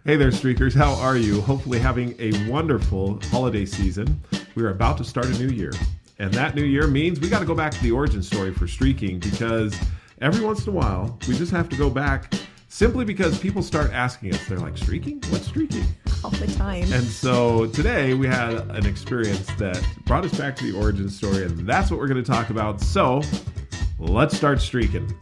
Hey there, Streakers. How are you? Hopefully having a wonderful holiday season. We are about to start a new year. And that new year means we got to go back to the origin story for streaking, because every once in a while, we just have to go back simply because people start asking us. They're like, streaking? What's streaking? All the time. And so today we had an experience that brought us back to the origin story, and that's what we're going to talk about. So let's start streaking.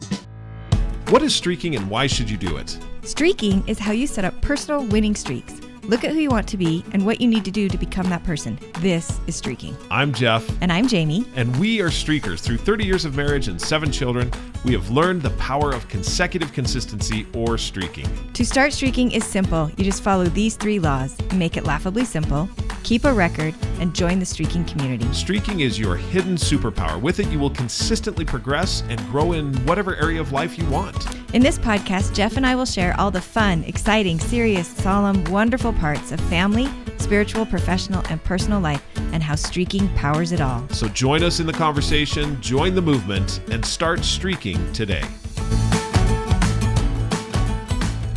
What is streaking and why should you do it? Streaking is how you set up personal winning streaks. Look at who you want to be and what you need to do to become that person. This is streaking. I'm Jeff. And I'm Jamie. And we are streakers. Through 30 years of marriage and 7 children, we have learned the power of consecutive consistency, or streaking. To start streaking is simple. You just follow these 3 laws. Make it laughably simple, keep a record, and join the streaking community. Streaking is your hidden superpower. With it, you will consistently progress and grow in whatever area of life you want. In this podcast, Jeff and I will share all the fun, exciting, serious, solemn, wonderful parts of family, spiritual, professional, and personal life, and how streaking powers it all. So join us in the conversation, join the movement, and start streaking today.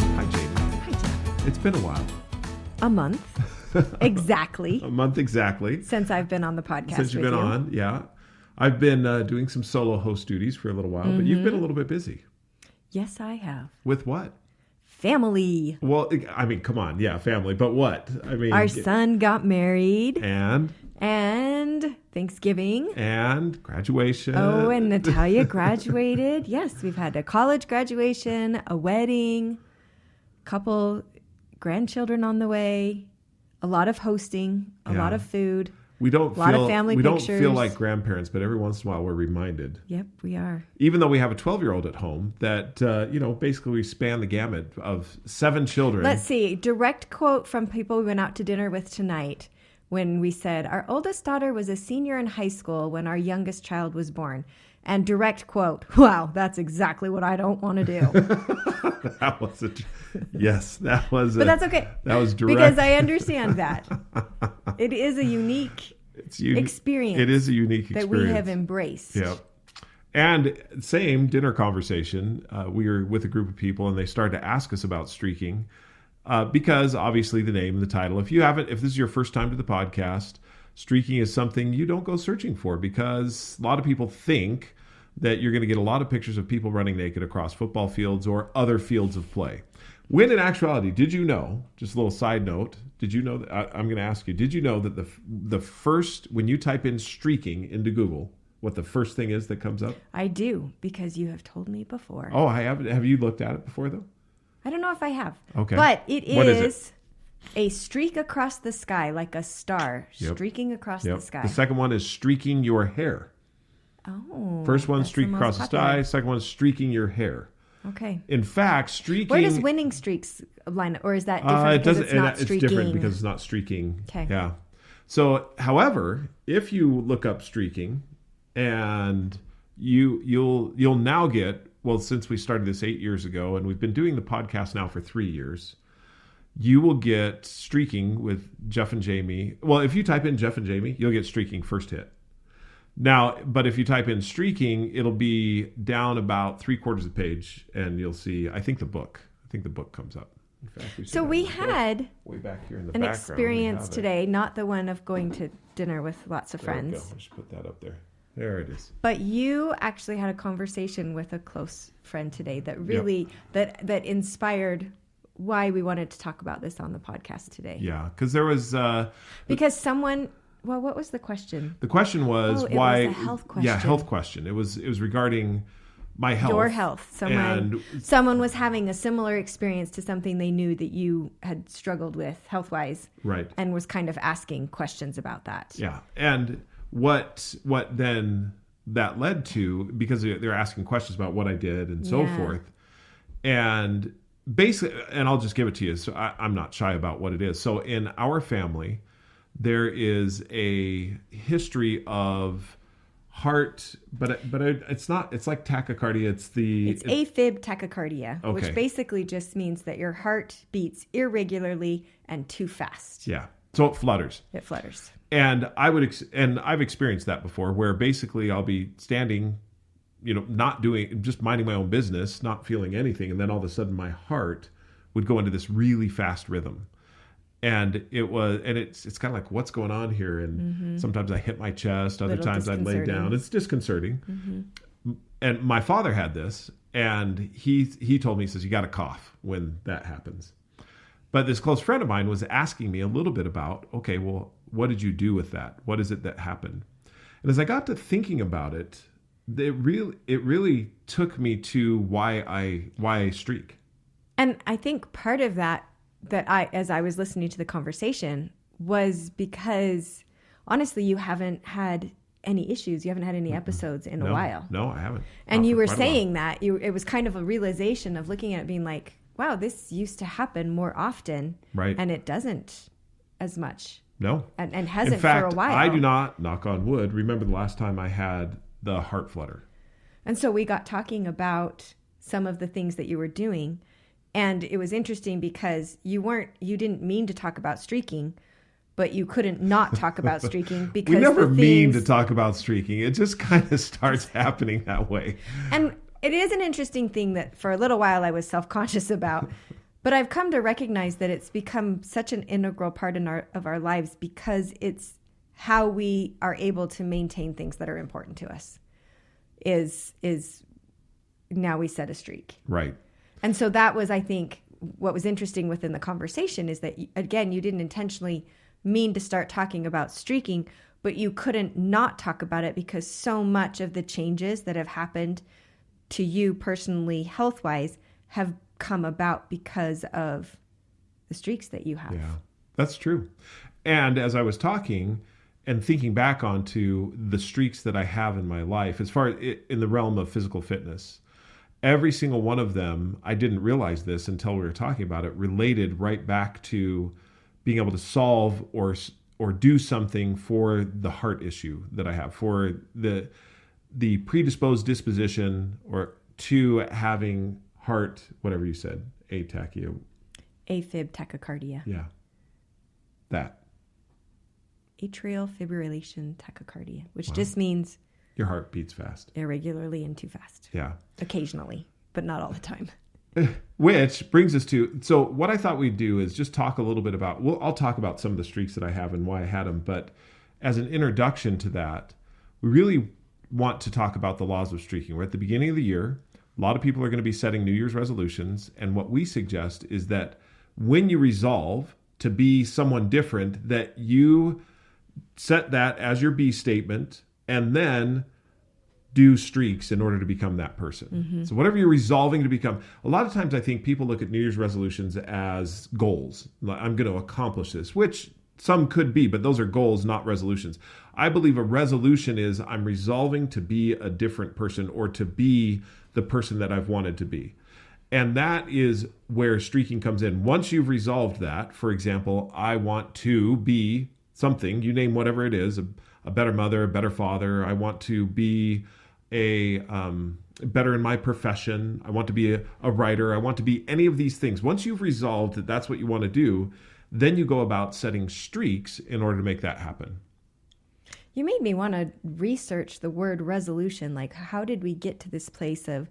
Hi, Jamie. Hi, Jeff. It's been a while. A month. Exactly. A month exactly. Since I've been on the podcast. Since you've been on, yeah. I've been doing some solo host duties for a little while, but you've been a little bit busy. Yes, I have. With what? Family. Well, I mean, come on. Yeah, family. But what? I mean, our son got married. And Thanksgiving. And graduation. Oh, and Natalia graduated. Yes, we've had a college graduation, a wedding, couple grandchildren on the way, a lot of hosting, a lot of food. We don't lot of family pictures. Don't feel like grandparents, but every once in a while we're reminded. Yep, we are. Even though we have a 12-year-old at home, that basically we span the gamut of 7 children. Let's see. Direct quote from people we went out to dinner with tonight when we said, our oldest daughter was a senior in high school when our youngest child was born. And direct quote, wow, that's exactly what I don't want to do. That was yes, that was But that's okay. That was direct. Because I understand that. It is a unique experience. It is a unique experience. That we have embraced. Yeah. And same dinner conversation. We were with a group of people and they started to ask us about streaking because obviously the name and the title. If this is your first time to the podcast, streaking is something you don't go searching for because a lot of people think that you're going to get a lot of pictures of people running naked across football fields or other fields of play. When in actuality, did you know, just a little side note, did you know that, I'm going to ask you, did you know that the first, when you type in streaking into Google, what the first thing is that comes up? I do, because you have told me before. Oh, I haven't. Have you looked at it before, though? I don't know if I have. Okay. But What is it? A streak across the sky, like a star streaking across the sky. The second one is streaking your hair. Oh. First one, streak across the sky. Second one is streaking your hair. Okay. In fact, streaking... Where does winning streaks line up? Or is that different because it's not streaking? It's different because it's not streaking. Okay. Yeah. So, however, if you look up streaking and you'll now get... Well, since we started this 8 years ago and we've been doing the podcast now for 3 years... You will get streaking with Jeff and Jamie. Well, if you type in Jeff and Jamie, you'll get streaking first hit. Now, but if you type in streaking, it'll be down about 3/4 of the page, and you'll see. I think the book comes up. In fact, so we had way back here in the an background, experience today, not the one of going to dinner with lots of friends. There we go. Let's put that up there. There it is. But you actually had a conversation with a close friend today that really that inspired why we wanted to talk about this on the podcast today. Yeah, because there was... because someone... Well, what was the question? The question was why... It was a health question. Yeah, health question. It was regarding my health. Your health. Someone was having a similar experience to something they knew that you had struggled with health-wise. Right. And was kind of asking questions about that. Yeah. And what then that led to, because they're asking questions about what I did and so forth. And... basically, and I'll just give it to you. So I'm not shy about what it is. So in our family, there is a history of heart, but it's not. It's like tachycardia. It's AFib tachycardia, okay. Which basically just means that your heart beats irregularly and too fast. Yeah. So it flutters. It flutters. And I've experienced that before, where basically I'll be standing, not doing, just minding my own business, not feeling anything, and then all of a sudden my heart would go into this really fast rhythm. And it's kind of like, what's going on here? And sometimes I hit my chest. Other times I'd lay down. It's disconcerting. And my father had this, and he told me, he says, you got to cough when that happens. But this close friend of mine was asking me a little bit about, okay, well, what did you do with that? What is it that happened? And as I got to thinking about it, it really took me to why I streak. And I think part of that as I was listening to the conversation, was because honestly, you haven't had any issues. You haven't had any episodes in a while. No, I haven't. And you were saying that it was kind of a realization of looking at it being like, wow, this used to happen more often. Right. And it doesn't as much. No. And hasn't in fact, for a while. I do not, knock on wood, remember the last time I had the heart flutter. And so we got talking about some of the things that you were doing. And it was interesting because you didn't mean to talk about streaking, but you couldn't not talk about streaking because we never mean to talk about streaking. It just kind of starts happening that way. And it is an interesting thing that for a little while I was self-conscious about, but I've come to recognize that it's become such an integral part of our lives because it's how we are able to maintain things that are important to us. Is now we set a streak. Right. And so that was, I think, what was interesting within the conversation is that, again, you didn't intentionally mean to start talking about streaking, but you couldn't not talk about it because so much of the changes that have happened to you personally, health-wise, have come about because of the streaks that you have. Yeah, that's true. And as I was talking and thinking back onto the streaks that I have in my life, as far as in the realm of physical fitness, every single one of them, I didn't realize this until we were talking about it, related right back to being able to solve or do something for the heart issue that I have, for the predisposed disposition or to having heart, whatever you said, AFib tachycardia. Yeah. That. Atrial fibrillation tachycardia, which just means your heart beats fast. Irregularly and too fast. Yeah. Occasionally, but not all the time. Which brings us to, so what I thought we'd do is just talk a little bit about, I'll talk about some of the streaks that I have and why I had them, but as an introduction to that, we really want to talk about the laws of streaking. We're at the beginning of the year. A lot of people are going to be setting New Year's resolutions, and what we suggest is that when you resolve to be someone different, that you set that as your B statement, and then do streaks in order to become that person. Mm-hmm. So whatever you're resolving to become, a lot of times I think people look at New Year's resolutions as goals. I'm going to accomplish this, which some could be, but those are goals, not resolutions. I believe a resolution is I'm resolving to be a different person or to be the person that I've wanted to be. And that is where streaking comes in. Once you've resolved that, for example, I want to be something, you name whatever it is, a better mother, a better father. I want to be better in my profession. I want to be a writer. I want to be any of these things. Once you've resolved that that's what you want to do, then you go about setting streaks in order to make that happen. You made me want to research the word resolution. Like, how did we get to this place of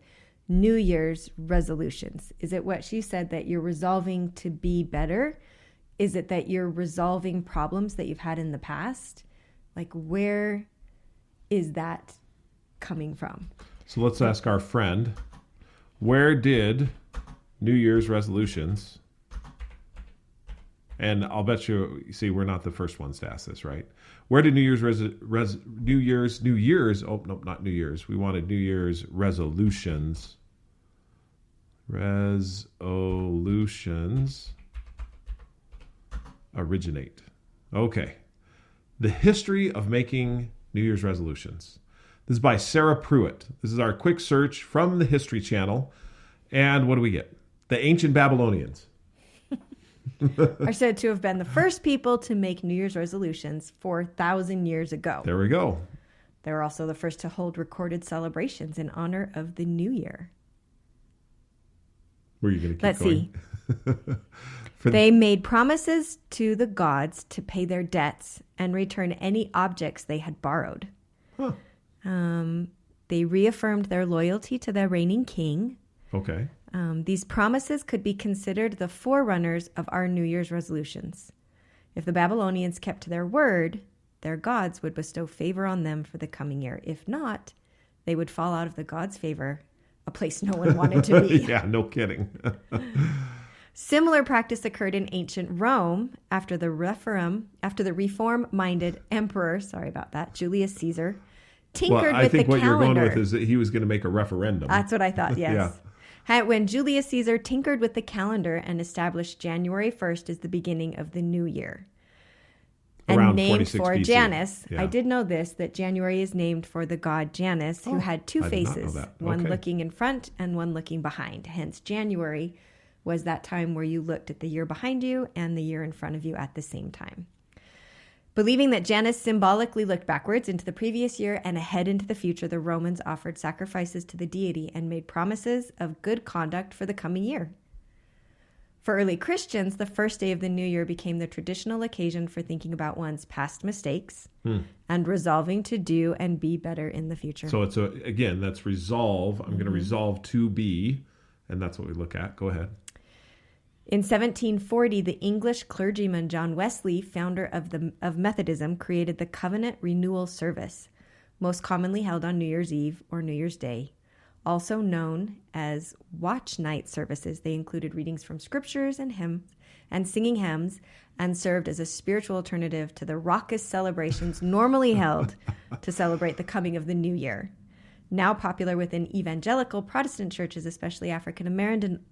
New Year's resolutions? Is it what she said, that you're resolving to be better? Is it that you're resolving problems that you've had in the past? Like, where is that coming from? So let's ask our friend, where did New Year's resolutions, and I'll bet you, see, we're not the first ones to ask this, right? Where did New Year's oh, no, not New Year's. We wanted New Year's resolutions originate. Okay. The history of making New Year's resolutions. This is by Sarah Pruitt. This is our quick search from the History Channel. And what do we get? The ancient Babylonians are said to have been the first people to make New Year's resolutions 4,000 years ago. There we go. They were also the first to hold recorded celebrations in honor of the New Year. Were you going to keep Let's going? See. They made promises to the gods to pay their debts and return any objects they had borrowed. Huh. They reaffirmed their loyalty to their reigning king. Okay. These promises could be considered the forerunners of our New Year's resolutions. If the Babylonians kept to their word, their gods would bestow favor on them for the coming year. If not, they would fall out of the gods' favor, a place no one wanted to be. Yeah, no kidding. Similar practice occurred in ancient Rome after the reform-minded emperor, Julius Caesar, tinkered I with the think what calendar. you're going with is that he was going to make a referendum. That's what I thought, yes. Yeah. When Julius Caesar tinkered with the calendar and established January 1st as the beginning of the new year. Around And named 46 for BC. Janus. Yeah. I did know this, that January is named for the god Janus, who had two I did not know faces, that. one Okay. looking in front and one looking behind. Hence, January was that time where you looked at the year behind you and the year in front of you at the same time. Believing that Janus symbolically looked backwards into the previous year and ahead into the future, the Romans offered sacrifices to the deity and made promises of good conduct for the coming year. For early Christians, the first day of the new year became the traditional occasion for thinking about one's past mistakes and resolving to do and be better in the future. So that's resolve. I'm going to resolve to be, and that's what we look at. Go ahead. In 1740, the English clergyman John Wesley, founder of Methodism, created the Covenant Renewal Service, most commonly held on New Year's Eve or New Year's Day. Also known as watch night services, they included readings from scriptures and hymns and singing hymns, and served as a spiritual alternative to the raucous celebrations normally held to celebrate the coming of the new year. Now popular within evangelical Protestant churches, especially African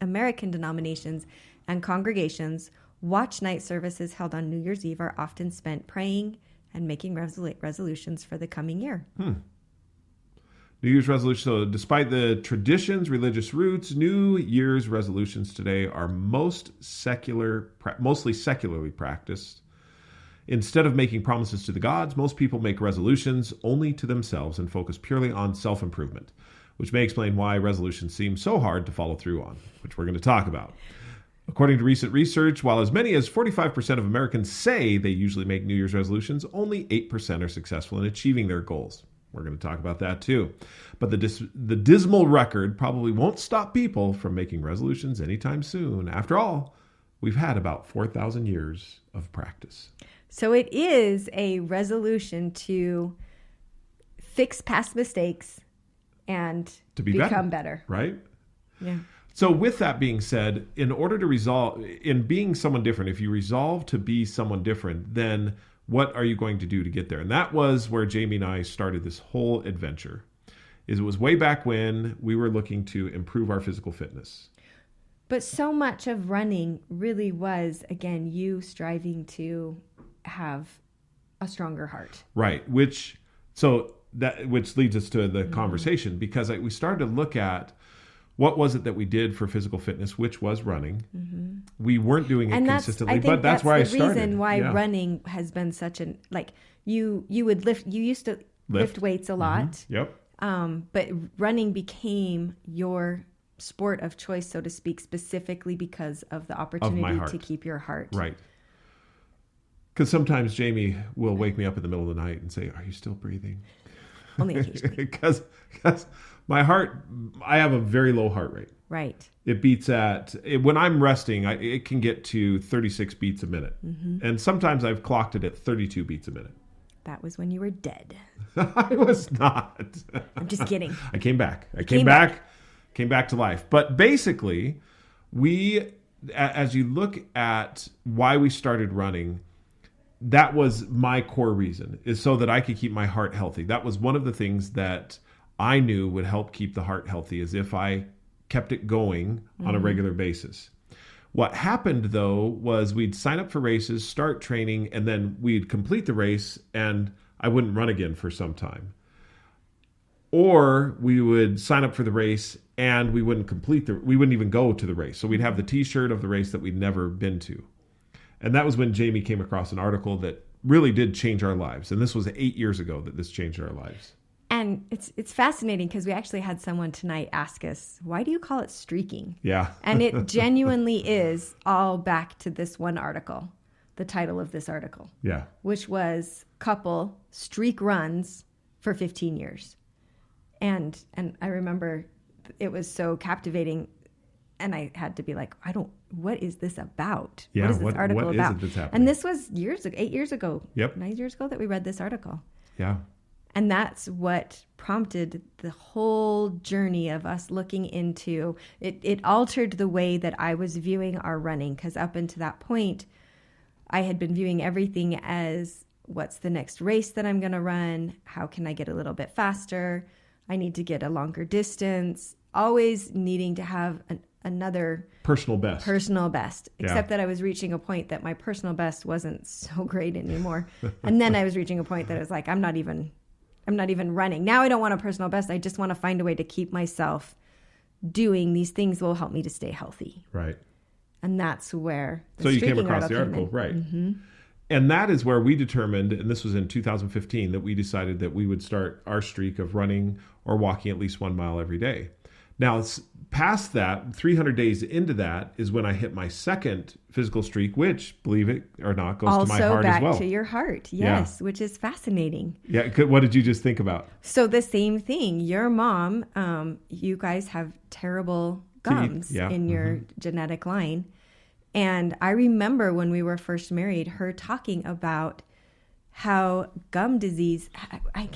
American denominations and congregations, watch night services held on New Year's Eve are often spent praying and making resolutions for the coming year. New Year's resolution. So despite the traditions, religious roots, New Year's resolutions today are mostly secularly practiced. Instead of making promises to the gods, most people make resolutions only to themselves and focus purely on self-improvement, which may explain why resolutions seem so hard to follow through on, which we're going to talk about. According to recent research, while as many as 45% of Americans say they usually make New Year's resolutions, only 8% are successful in achieving their goals. We're going to talk about that too. But the dismal record probably won't stop people from making resolutions anytime soon. After all, we've had about 4,000 years of practice. So it is a resolution to fix past mistakes and To be become better. Right? Yeah. So with that being said, in order to resolve, in being someone different, if you resolve to be someone different, then what are you going to do to get there? And that was where Jamie and I started this whole adventure. It was way back when we were looking to improve our physical fitness. But so much of running really was, again, you striving to have a stronger heart. Right. Which leads us to the conversation, because we started to look at what was it that we did for physical fitness, which was running. Mm-hmm. We weren't doing it consistently, but that's where I started. The reason why running has been such an, you used to lift weights a lot. Mm-hmm. Yep. But running became your sport of choice, so to speak, specifically because of the opportunity to keep your heart. Right. Because sometimes Jamie will wake me up in the middle of the night and say, "Are you still breathing?" Only occasionally. Because my heart, I have a very low heart rate. Right. It beats when I'm resting, it can get to 36 beats a minute. Mm-hmm. And sometimes I've clocked it at 32 beats a minute. That was when you were dead. I was not. I'm just kidding. I came back. Came back to life. But basically, as you look at why we started running, that was my core reason, is so that I could keep my heart healthy. That was one of the things that I knew would help keep the heart healthy, is if I kept it going on a regular basis. What happened, though, was we'd sign up for races, start training, and then we'd complete the race, and I wouldn't run again for some time. Or we would sign up for the race, and we wouldn't even go to the race. So we'd have the T-shirt of the race that we'd never been to. And that was when Jamie came across an article that really did change our lives. And this was 8 years ago that this changed our lives. And it's fascinating because we actually had someone tonight ask us, why do you call it streaking? Yeah. And it genuinely is all back to this one article, the title of this article. Yeah. Which was couple streak runs for 15 years. And I remember it was so captivating. And I had to be like, what is this about? Yeah, what is this article what about? Is it that's happening? And this was 8 years ago. Yep. 9 years ago that we read this article. Yeah. And that's what prompted the whole journey of us looking into it. It altered the way that I was viewing our running, because up until that point, I had been viewing everything as, what's the next race that I'm going to run? How can I get a little bit faster? I need to get a longer distance. Always needing to have another personal best. Except that I was reaching a point that my personal best wasn't so great anymore. And then I was reaching a point that I was like, I'm not even running. Now I don't want a personal best. I just want to find a way to keep myself doing these things that will help me to stay healthy. Right. And that's where so you came across the article, right? Mm-hmm. And that is where we determined, and this was in 2015, that we decided that we would start our streak of running or walking at least 1 mile every day. Now, past that, 300 days into that is when I hit my second physical streak, which, believe it or not, goes to my heart as well. Also back to your heart, yes, yeah. Which is fascinating. Yeah, what did you just think about? So the same thing. Your mom, you guys have terrible gums in your genetic line. And I remember when we were first married, her talking about how gum disease, I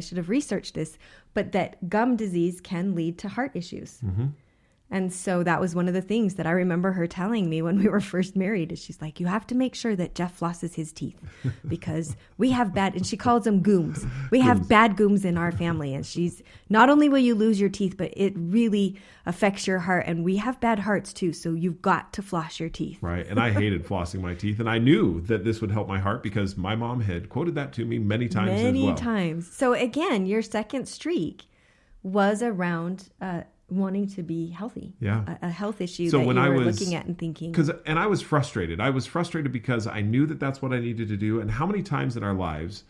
should have researched this, but that gum disease can lead to heart issues. Mm-hmm. And so that was one of the things that I remember her telling me when we were first married. Is she's like, you have to make sure that Jeff flosses his teeth because we have bad, and she calls them gooms. We have bad gooms in our family. And she's, not only will you lose your teeth, but it really affects your heart. And we have bad hearts too. So you've got to floss your teeth. Right. And I hated flossing my teeth. And I knew that this would help my heart because my mom had quoted that to me many times as well. Many times. So again, your second streak was around wanting to be healthy. Yeah. A health issue so that when you I were was looking at and thinking. And I was frustrated. I was frustrated because I knew that that's what I needed to do. And how many times in our lives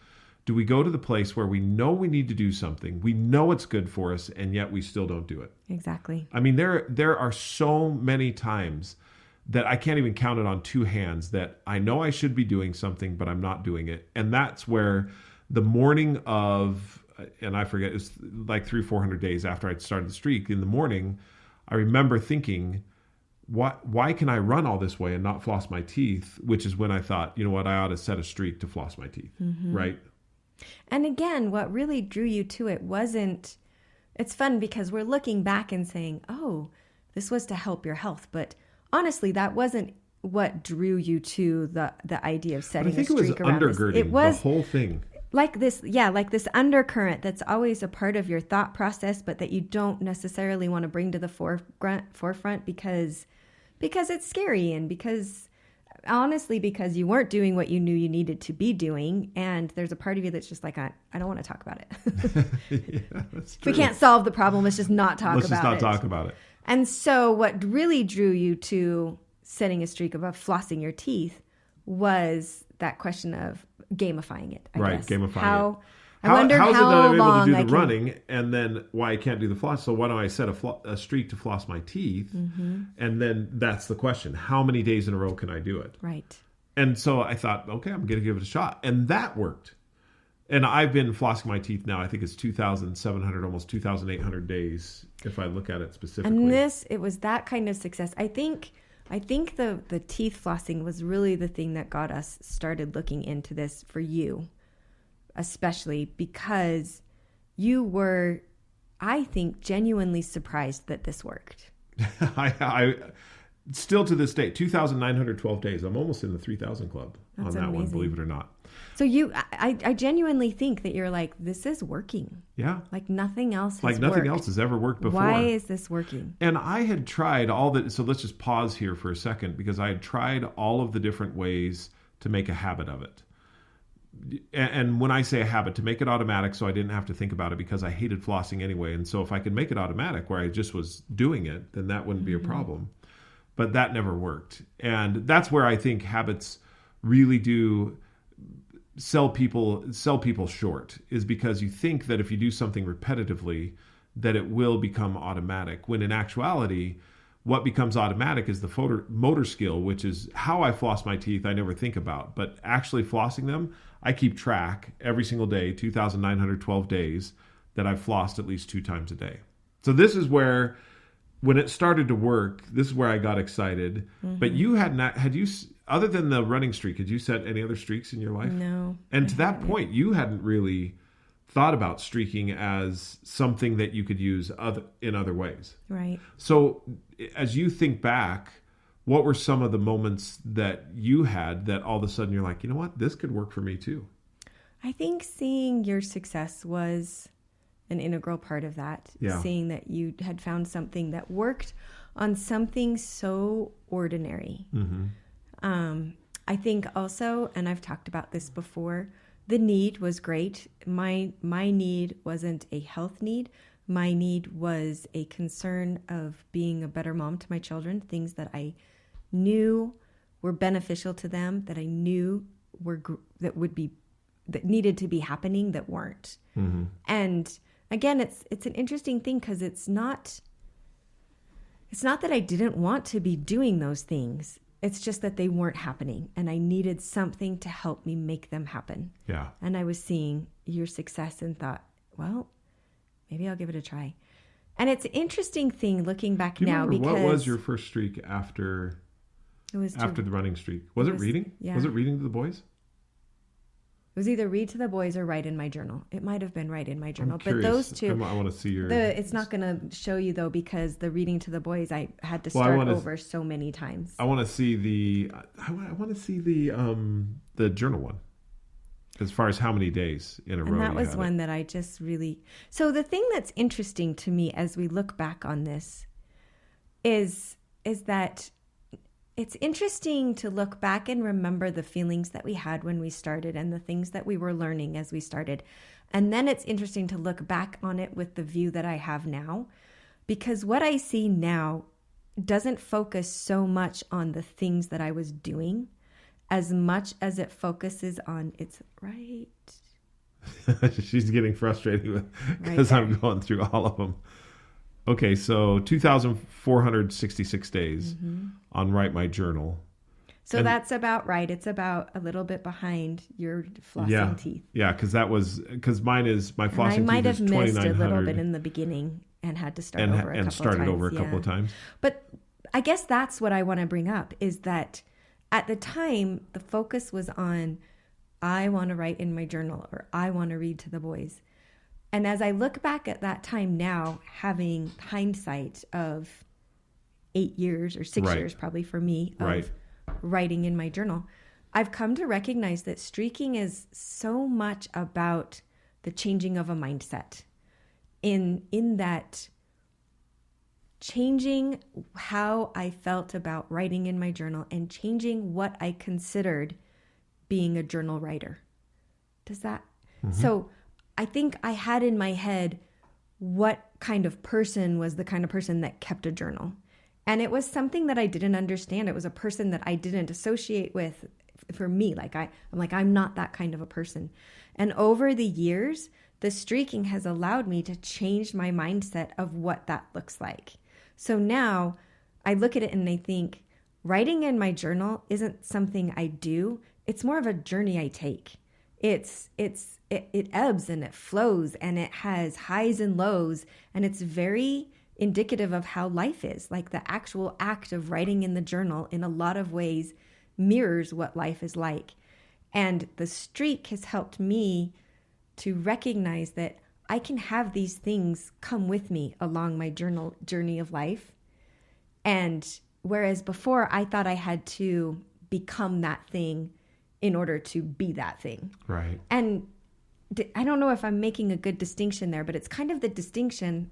do we go to the place where we know we need to do something, we know it's good for us, and yet we still don't do it? Exactly. I mean, there are so many times that I can't even count it on two hands that I know I should be doing something, but I'm not doing it. And that's where the morning of, and I forget, it's like 300-400 days after I'd started the streak, in the morning, I remember thinking, why can I run all this way and not floss my teeth? Which is when I thought, you know what, I ought to set a streak to floss my teeth, right? And again, what really drew you to it wasn't, it's fun because we're looking back and saying, oh, this was to help your health. But honestly, that wasn't what drew you to the idea of setting a streak around this. It was the whole thing. Like this undercurrent that's always a part of your thought process, but that you don't necessarily want to bring to the forefront because it's scary, and because you weren't doing what you knew you needed to be doing. And there's a part of you that's just like, I don't want to talk about it. Yeah, that's true. If we can't solve the problem, let's just not talk about it. Let's just not talk about it. And so what really drew you to setting a streak of flossing your teeth was that question of gamifying it, I guess. Gamifying it. I wonder how's how it that I'm long able to do the running, and then why I can't do the floss? So why don't I set a streak to floss my teeth? Mm-hmm. And then that's the question: how many days in a row can I do it? Right. And so I thought, okay, I'm going to give it a shot, and that worked. And I've been flossing my teeth now. I think it's 2,700, almost 2,800 days, if I look at it specifically. And it was that kind of success. I think the teeth flossing was really the thing that got us started looking into this for you, especially because you were, I think, genuinely surprised that this worked. I still to this day, 2,912 days. I'm almost in the 3,000 club. That's on that amazing. One, believe it or not. So I genuinely think that you're like, this is working. Yeah. Like nothing else has worked. Like nothing else has ever worked before. Why is this working? And I had tried all the, so let's just pause here for a second, because I had tried all of the different ways to make a habit of it. And when I say a habit, to make it automatic so I didn't have to think about it, because I hated flossing anyway. And so if I could make it automatic where I just was doing it, then that wouldn't be a problem. But that never worked. And that's where I think habits really do sell people short, is because you think that if you do something repetitively that it will become automatic, when in actuality what becomes automatic is the motor skill, which is how I floss my teeth. I never think about, but actually flossing them, I keep track every single day, 2,912 days that I've flossed at least 2 times a day. So this is where when it started to work, this is where I got excited. But you other than the running streak, had you set any other streaks in your life? No. And to that point, you hadn't really thought about streaking as something that you could use in other ways. Right. So as you think back, what were some of the moments that you had that all of a sudden you're like, you know what, this could work for me too? I think seeing your success was an integral part of that. Yeah. Seeing that you had found something that worked on something so ordinary. I think also, and I've talked about this before, the need was great. My need wasn't a health need. My need was a concern of being a better mom to my children, things that I knew were beneficial to them, that I knew that needed to be happening that weren't. And again, it's an interesting thing because it's not that I didn't want to be doing those things. It's just that they weren't happening, and I needed something to help me make them happen. Yeah. And I was seeing your success and thought, well, maybe I'll give it a try. And it's an interesting thing looking back now because what was your first streak after the running streak? Was it reading? Yeah. Was it reading to the boys? It was either read to the boys or write in my journal. It might have been write in my journal, I'm but those two. I want to see your. It's not going to show you though because the reading to the boys I had to start over so many times. I want to see the. I want to see the journal one. As far as how many days in a row. And that was one that I just really. So the thing that's interesting to me as we look back on this is that. It's interesting to look back and remember the feelings that we had when we started and the things that we were learning as we started. And then it's interesting to look back on it with the view that I have now, because what I see now doesn't focus so much on the things that I was doing as much as it focuses on it's right. She's getting frustrated because I'm going through all of them. Okay, so 2,466 days on Write My Journal. So that's about right. It's about a little bit behind your flossing teeth. Yeah, because mine is, my flossing teeth is 2,900. I might have missed a little bit in the beginning and had to start over a couple of times. But I guess that's what I want to bring up is that at the time, the focus was on, I want to write in my journal or I want to read to the boys. And as I look back at that time now, having hindsight of 8 years or 6 years probably for me of writing in my journal, I've come to recognize that streaking is so much about the changing of a mindset in that changing how I felt about writing in my journal and changing what I considered being a journal writer. Does that? So I think I had in my head what kind of person was the kind of person that kept a journal. And it was something that I didn't understand. It was a person that I didn't associate with for me. I'm not that kind of a person. And over the years, the streaking has allowed me to change my mindset of what that looks like. So now I look at it and I think writing in my journal isn't something I do. It's more of a journey I take. It ebbs and it flows and it has highs and lows, and it's very indicative of how life is. Like the actual act of writing in the journal in a lot of ways mirrors what life is like. And the streak has helped me to recognize that I can have these things come with me along my journey of life. And whereas before I thought I had to become that thing in order to be that thing. Right. And I don't know if I'm making a good distinction there, but it's kind of the distinction,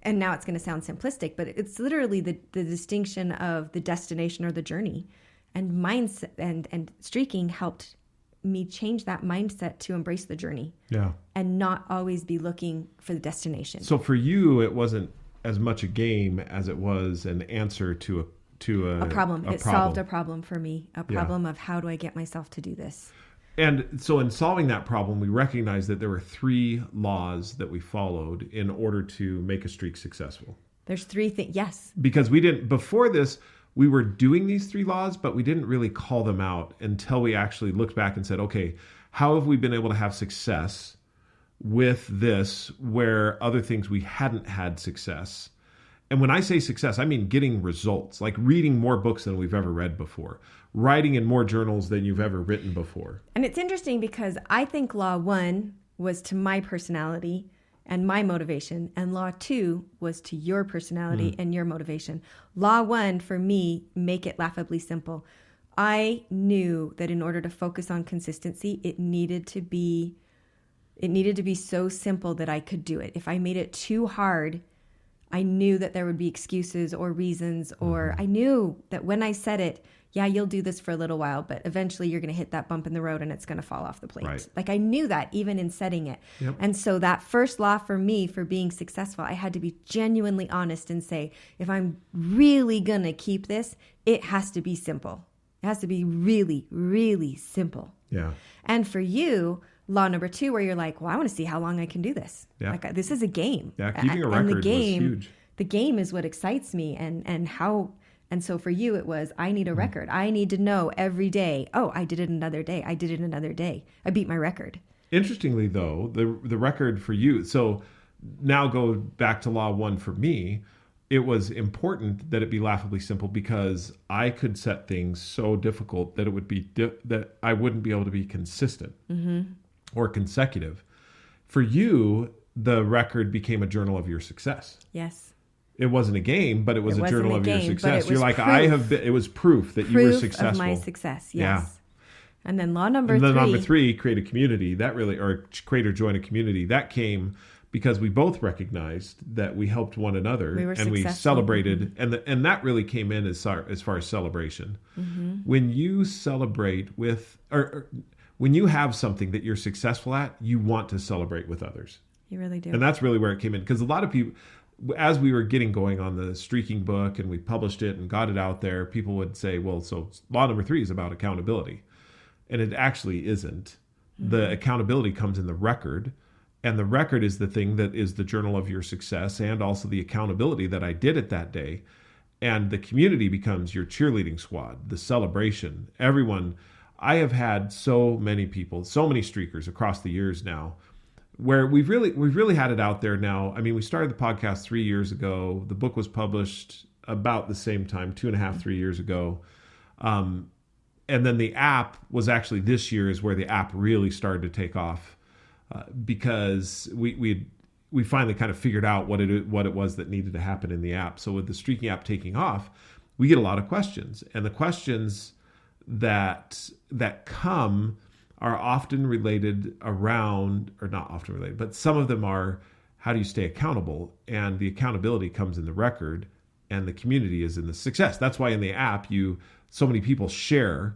and now it's going to sound simplistic, but it's literally the distinction of the destination or the journey. And mindset and streaking helped me change that mindset to embrace the journey. Yeah. And not always be looking for the destination. So for you, it wasn't as much a game as it was an answer to a problem. It solved a problem for me, a problem of how do I get myself to do this? And so in solving that problem, we recognized that there were 3 laws that we followed in order to make a streak successful. There's 3 things, yes. Because before this, we were doing these 3 laws, but we didn't really call them out until we actually looked back and said, okay, how have we been able to have success with this where other things we hadn't had success? And when I say success, I mean getting results, like reading more books than we've ever read before, writing in more journals than you've ever written before. And it's interesting because I think law 1 was to my personality and my motivation, and law 2 was to your personality and your motivation. Law 1 for me, make it laughably simple. I knew that in order to focus on consistency, it needed to be so simple that I could do it. If I made it too hard, I knew that there would be excuses or reasons, or I knew that when I said it, yeah, you'll do this for a little while, but eventually you're going to hit that bump in the road and it's going to fall off the plate. Right. Like I knew that even in setting it. Yep. And so that first law for me for being successful, I had to be genuinely honest and say, if I'm really going to keep this, it has to be simple. It has to be really, really simple. Yeah. And for you, law number 2, where you're like, well, I want to see how long I can do this. Yeah. Like this is a game. Yeah, keeping a record was huge. The game is what excites me, and so for you it was, I need a record. I need to know every day, oh, I did it another day. I did it another day. I beat my record. Interestingly, though, the record for you, so now go back to law 1 for me, it was important that it be laughably simple because I could set things so difficult that it would be that I wouldn't be able to be consistent or consecutive. For you, the record became a journal of your success. Yes. It wasn't a game, but it was a journal of your success. You're like, proof. it was proof that you were successful. Of my success, yes. Yeah. And then law number 3. And then number 3, create a community. That really, or create or join a community. That came because we both recognized that we helped one another we celebrated. And that really came in as far as celebration. When you celebrate with, or when you have something that you're successful at, you want to celebrate with others. You really do. And that's really where it came in. Because a lot of people, as we were getting going on the Streaking book and we published it and got it out there, people would say, well, so law number 3 is about accountability. And it actually isn't. The accountability comes in the record. And the record is the thing that is the journal of your success and also the accountability that I did it that day. And the community becomes your cheerleading squad, the celebration. Everyone, I have had so many people, so many streakers across the years now, where we've really had it out there now. I mean, we started the podcast 3 years ago. The book was published about the same time, 2.5, 3 years ago. And then the app was actually this year is where the app really started to take off because we finally kind of figured out what it was that needed to happen in the app. So with the Streaking app taking off, we get a lot of questions. And the questions that come are often related around, or not often related, but some of them are, how do you stay accountable? And the accountability comes in the record and the community is in the success. That's why in the app, so many people share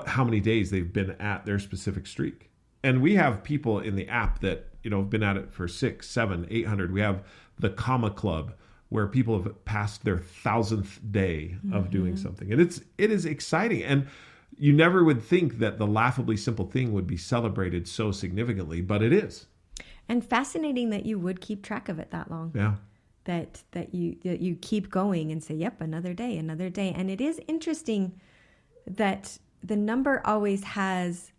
how many days they've been at their specific streak. And we have people in the app that, have been at it for 600, 700, 800. We have the Comma Club where people have passed their 1,000th day of doing something. And it is exciting. And you never would think that the laughably simple thing would be celebrated so significantly, but it is. And fascinating that you would keep track of it that long. Yeah. That you keep going and say, yep, another day. And it is interesting that the number always has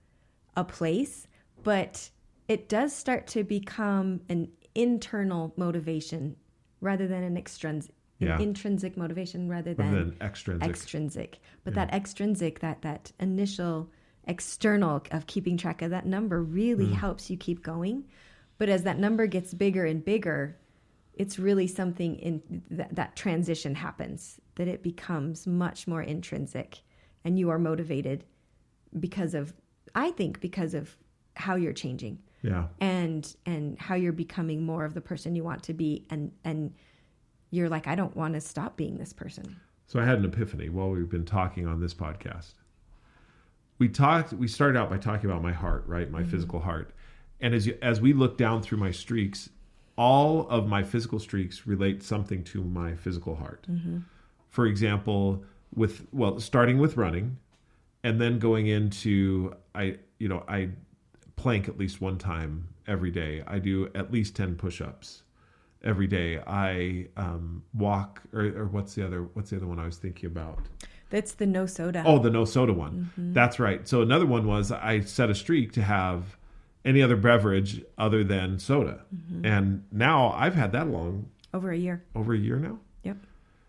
a place, but it does start to become an internal motivation rather than an intrinsic motivation rather than extrinsic. But that extrinsic, that initial external of keeping track of that number really helps you keep going. But as that number gets bigger and bigger, it's really something in that transition happens, that it becomes much more intrinsic and you are motivated because of how you're changing. Yeah. And how you're becoming more of the person you want to be. And you're like, I don't want to stop being this person. So I had an epiphany while we've been talking on this podcast. We started out by talking about my heart, right? My physical heart. And as we look down through my streaks, all of my physical streaks relate something to my physical heart. For example, starting with running and then going into, I plank at least one time every day. I do at least 10 push-ups every day. I walk, or what's the other one I was thinking about? That's the no soda. Oh, the no soda one. That's right. So another one was I set a streak to have any other beverage other than soda. And now I've had that long. Over a year. Over a year now? Yep.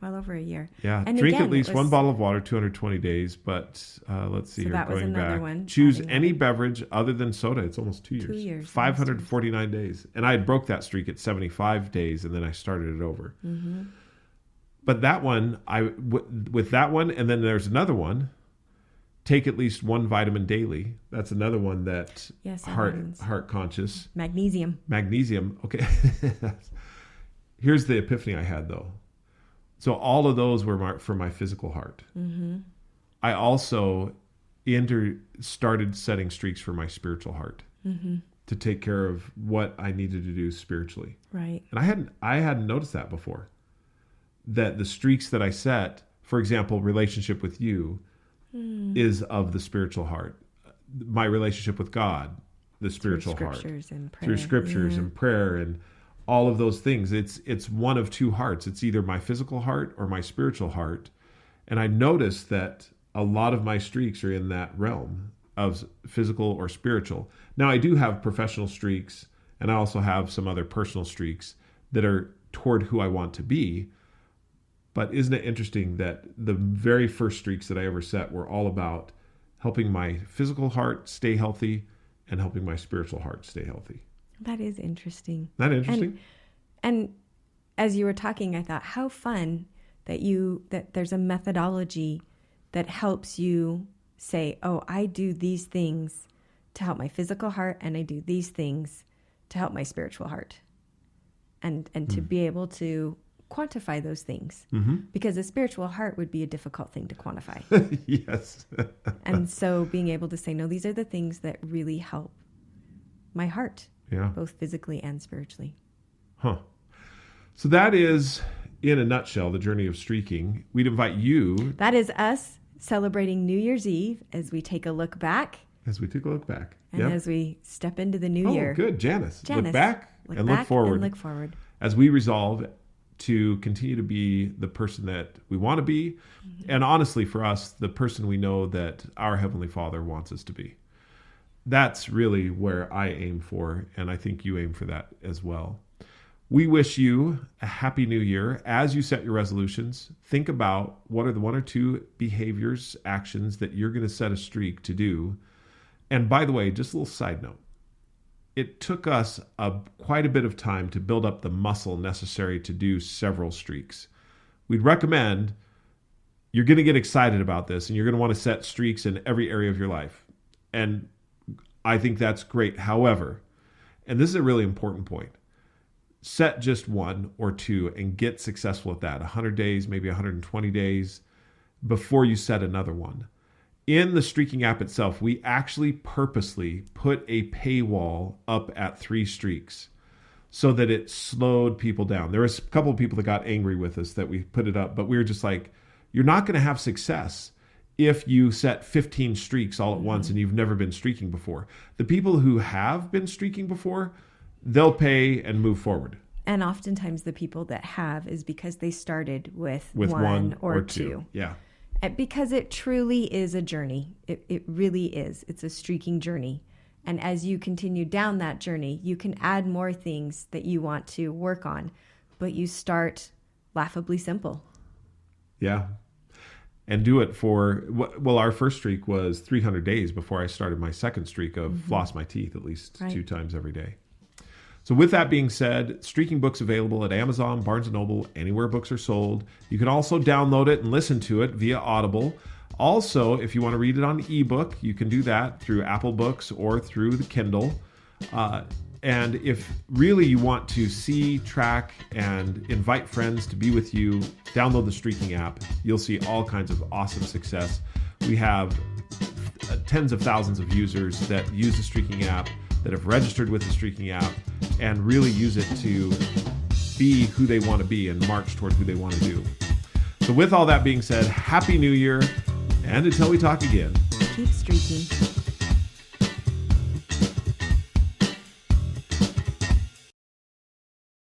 Well over a year. Yeah. And Drink again, at least it was- one bottle of water, 220 days. But let's see So here. that was Going another back. one, Choose adding any that. beverage other than soda. It's almost 2 years. 2 years, 549 days. And I broke that streak at 75 days, and then I started it over. Mm-hmm. But that one, with that one, and then there's another one. Take at least one vitamin daily. That's another one that Yes, heart conscious. Magnesium. Magnesium. Okay. Here's the epiphany I had though. So all of those were for my physical heart. Mm-hmm. I also started setting streaks for my spiritual heart to take care of what I needed to do spiritually. Right. And I hadn't noticed that before. That the streaks that I set, for example, relationship with you, is of the spiritual heart. My relationship with God, the spiritual heart. Through scriptures and prayer and all of those things. It's one of two hearts. It's either my physical heart or my spiritual heart. And I noticed that a lot of my streaks are in that realm of physical or spiritual. Now, I do have professional streaks, and I also have some other personal streaks that are toward who I want to be. But isn't it interesting that the very first streaks that I ever set were all about helping my physical heart stay healthy and helping my spiritual heart stay healthy? That is interesting. Isn't that interesting? And as you were talking, I thought, how fun that there's a methodology that helps you say, oh, I do these things to help my physical heart, and I do these things to help my spiritual heart. And to be able to quantify those things. Because a spiritual heart would be a difficult thing to quantify. Yes. And so being able to say, no, these are the things that really help my heart. Yeah. Both physically and spiritually. Huh. So that is, in a nutshell, the journey of streaking. We'd invite you. That is us celebrating New Year's Eve as we take a look back. As we take a look back. And as we step into the new year. Oh, good. Janice. Look back and look forward. And look forward. As we resolve to continue to be the person that we want to be. And honestly, for us, the person we know that our Heavenly Father wants us to be. That's really where I aim for, and I think you aim for that as well. We wish you a happy new year. As you set your resolutions, think about what are the one or two behaviors, actions that you're going to set a streak to do. And by the way, just a little side note. It took us quite a bit of time to build up the muscle necessary to do several streaks. We'd recommend you're going to get excited about this, and you're going to want to set streaks in every area of your life. And I think that's great. However, and this is a really important point, set just one or two and get successful at that. 100 days, maybe 120 days before you set another one. In the Streaking app itself, we actually purposely put a paywall up at 3 streaks so that it slowed people down. There was a couple of people that got angry with us that we put it up, but we were just like, you're not going to have success if you set 15 streaks all at once and you've never been streaking before. The people who have been streaking before, they'll pay and move forward. And oftentimes the people that have is because they started with one or two. Yeah. Because it truly is a journey. It really is. It's a streaking journey. And as you continue down that journey, you can add more things that you want to work on. But you start laughably simple. Yeah. And do it for, well, our first streak was 300 days before I started my second streak of floss my teeth at least 2 times every day. So with that being said, Streaking books available at Amazon, Barnes & Noble, anywhere books are sold. You can also download it and listen to it via Audible. Also, if you want to read it on ebook, you can do that through Apple Books or through the Kindle. And if really you want to see, track, and invite friends to be with you, download the Streaking app. You'll see all kinds of awesome success. We have tens of thousands of users that use the Streaking app, that have registered with the Streaking app, and really use it to be who they want to be and march toward who they want to do. So with all that being said, Happy New Year, and until we talk again, keep streaking.